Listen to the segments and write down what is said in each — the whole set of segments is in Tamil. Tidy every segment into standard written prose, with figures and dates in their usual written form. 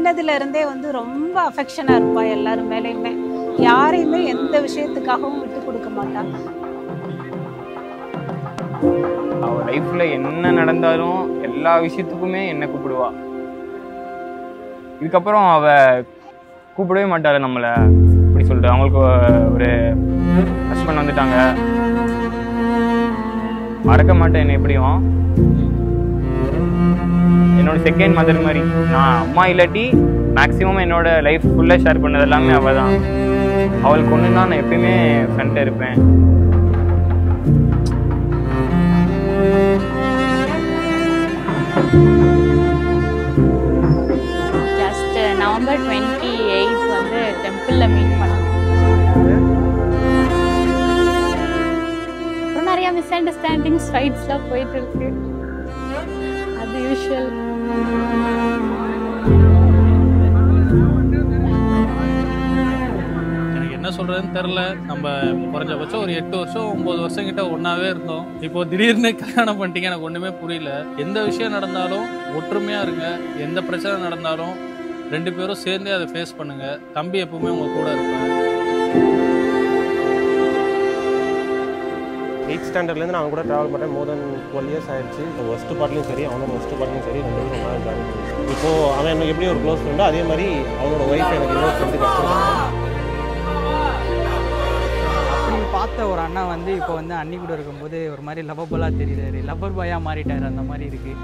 சின்னதுலேருந்தே வந்து ரொம்ப அஃபெக்ஷனாக இருப்பாள் எல்லாரும் மேலேயுமே. யாரையுமே எந்த விஷயத்துக்காகவும் விட்டு கொடுக்க மாட்டாங்க. அவள் லைஃப்பில் என்ன நடந்தாலும் எல்லா விஷயத்துக்குமே என்னை கூப்பிடுவா. இதுக்கப்புறம் அவள் கூப்பிடவே மாட்டாள் நம்மளை. இப்படி சொல்லிட்டு அவங்களுக்கு ஒரு ஹஸ்பண்ட் வந்துட்டாங்க, மறக்க மாட்டேன். என்ன எப்படியும் என்னோட செகண்ட் மதர் மாதிரி. நான் அம்மா இல்லாட்டி மேக்ஸிமம் என்னோட லைஃப் ஃபுல்லாக ஷேர் பண்ணது எல்லாமே அவள் தான். அவளுக்கு ஒன்று தான் நான் எப்பயுமே ஃப்ரெண்டாக இருப்பேன். ஜஸ்ட் நவம்பர் 28 வந்து டெம்பிளில் மீட் பண்ணோம். அப்புறம் நிறையா மிஸ் அண்டர்ஸ்டாண்டிங்ஸ், ஃபைட்ஸ்லாம் போயிட்டு இருக்கு. அது யூஷுவல். என்ன சொல்றதுன்னு தெரில. நம்ம குறைஞ்சபட்சம் ஒரு 8 வருஷம் 9 வருஷம் கிட்ட ஒன்னாவே இருந்தோம். இப்போ திடீர்னு கல்யாணம் பண்ணிட்டீங்க, எனக்கு ஒண்ணுமே புரியல. எந்த விஷயம் நடந்தாலும் ஒற்றுமையா இருங்க. எந்த பிரச்சனை நடந்தாலும் 2 பேரும் சேர்ந்தே அதை ஃபேஸ் பண்ணுங்க. தம்பி எப்பவுமே உங்க கூட இருப்பாங்க. 8th ஸ்டாண்டர்ட்லேருந்து நான் அவன் கூட ட்ராவல் பண்ணேன். மோர் தென் 12 இயர்ஸ் ஆயிடுச்சு. ஒஸ்ட் பார்ட்லையும் சரி, அவனோட ஒஸ்ட் பார்ட்லையும் சரி, 2 பேரும் நல்லா ஜாயின் பண்ணி இப்போது அவன் எனக்கு எப்படி ஒரு க்ளோஸ் ஃப்ரெண்டோ அதே மாதிரி அவனோட ஒய்ஃப் எனக்கு இன்னொரு ஃப்ரெண்டு கிடச்சிருக்காங்க. பார்த்த ஒரு அண்ணா வந்து இப்போ வந்து அண்ணி கூட இருக்கும்போது ஒரு மாதிரி லவ்வபுளாக தெரியுறாரு. லவ்வர் பாயாக மாறிட்டார். அந்த மாதிரி இருக்குது.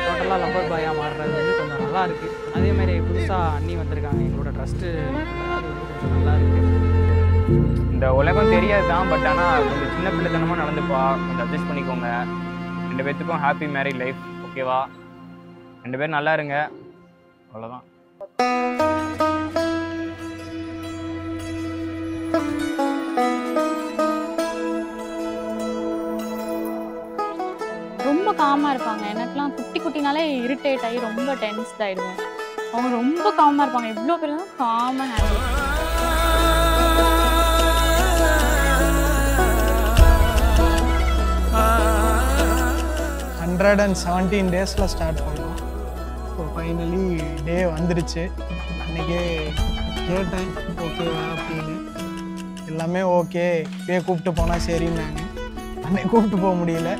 டோட்டலாக லவ்வர் பாயாக மாறுறது வந்து கொஞ்சம் நல்லா இருக்குது. அதேமாதிரி புதுசாக அண்ணி வந்திருக்காங்க. எங்களோட ட்ரஸ்ட்டு அது வந்து கொஞ்சம் நல்லா இருக்குது. இந்த உலகம் தெரியாது தான், பட் ஆனால் கொஞ்சம் சின்ன பிள்ளைத்தனமாக நடந்துப்பா. கொஞ்சம் அட்ஜஸ்ட் பண்ணிக்கோங்க. 2 பேர்த்துக்கும் ஹாப்பி மேரிட் லைஃப். ஓகேவா? 2 பேரும் நல்லா இருங்க. அவ்வளோதான். ரொம்ப காமாக இருப்பாங்க. எனக்குலாம் குட்டி குட்டினாலே இரிட்டேட் ஆகி ரொம்ப டென்ஸ் ஆகிடுவேன். அவங்க ரொம்ப காமாக இருப்பாங்க. இவ்வளோ பேர் தான் காமாக ஹேண்டில். 117 டேஸில் ஸ்டார்ட் பண்ணோம். ஸோ ஃபைனலி டே வந்துருச்சு. அன்றைக்கே கேட்டேன் ஓகேவா அப்படின்னு. எல்லாமே ஓகே, இப்பயே கூப்பிட்டு போனால் சரின்னாங்க. அன்னைக்கு கூப்பிட்டு போக முடியல,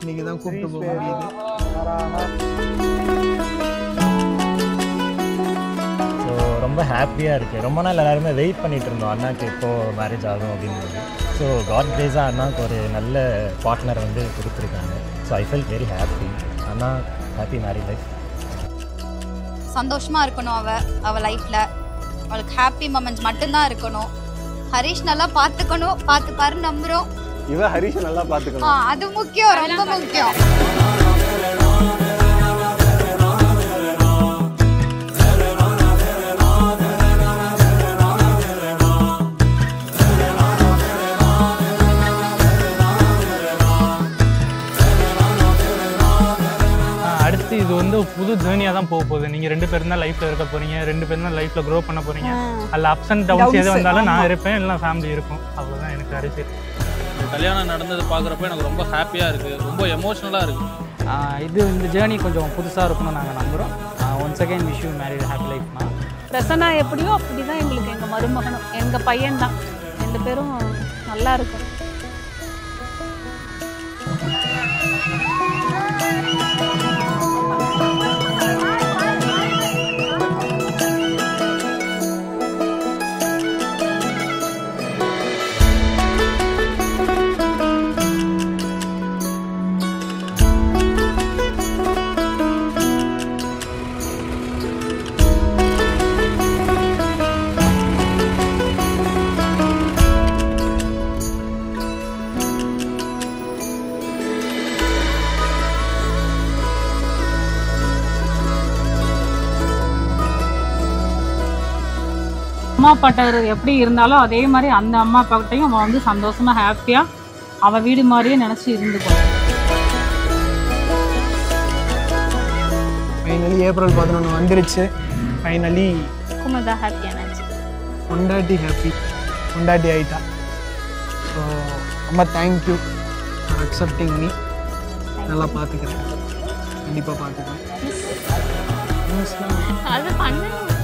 இன்றைக்கி தான் கூப்பிட்டு போக முடியுது. ஸோ ரொம்ப ஹாப்பியாக இருக்குது. ரொம்ப நாள் எல்லாருமே வெயிட் பண்ணிகிட்டு இருந்தோம் அண்ணாக்கு எப்போது மேரேஜ் ஆகும் அப்படின்னு. ஸோ காட் கிரேஸாக அண்ணாவுக்கு ஒரு நல்ல பார்ட்னர் வந்து கொடுத்துருக்காங்க. So I feel very happy. அண்ணா ஹாப்பி மேரிட் லைஃப். சந்தோஷமாக இருக்கணும். அவள் லைஃப்பில் அவளுக்கு ஹாப்பி மொமெண்ட்ஸ் மட்டும்தான் இருக்கணும். ஹரிஷ் நல்லா பார்த்துக்கணும், பார்த்துப்பாருன்னு நம்புகிறோம். இவன் ஹரிஷ் நல்லா பார்த்துக்கணும். அது முக்கியம், ரொம்ப முக்கியம். அடுத்து இது வந்து புது ஜேர்னியாக தான் போக போகுது. நீங்கள் 2 பேரும் தான் லைஃப்பில் இருக்க போகிறீங்க. 2 பேரும் தான் லைஃப்பில் க்ரோ பண்ண போகிறீங்க. அதில் அப்ஸ் அண்ட் டவுன்ஸ் எது வந்தாலும் நான் இருப்பேன், எல்லாம் ஃபேமிலி இருக்கும். அவ்வளோதான் எனக்கு அரிசி. கல்யாணம் நடந்தது பார்க்குறப்ப எனக்கு ரொம்ப ஹாப்பியாக இருக்குது, ரொம்ப எமோஷ்னலாக இருக்குது. இது இந்த ஜேர்னி கொஞ்சம் புதுசாக இருக்கணும்னு நாங்கள் நம்புகிறோம். Once again wish you married happy லைஃப்னா. பிரசன்னா எப்படியோ அப்படி தான் எங்களுக்கு எங்கள் மருமகனும் எங்கள் பையன்தான். 2 பேரும் நல்லா இருக்கும். அம்மா அப்பாட்ட எப்படி இருந்தாலும் அதே மாதிரி அந்த அம்மா அப்பாக்கிட்டையும் அவன் வந்து சந்தோஷமாக ஹாப்பியாக அவள் வீடு மாதிரியே நினச்சி இருந்துக்குவான். ஃபைனலி ஏப்ரல் 11 வந்துருச்சு. ஃபைனலி குமதா ஹாப்பியானாச்சு. பொண்டாட்டி ஹாப்பி, பொண்டாட்டி ஆகிட்டா. ஸோ ரொம்ப தேங்க்யூ ஃபார் அக்செப்டிங் மீ. நல்லா பார்த்துக்கிறேன், கண்டிப்பாக பார்த்துக்கிறேன். ப்ராமிஸ்லாம் அது பண்ணணும்.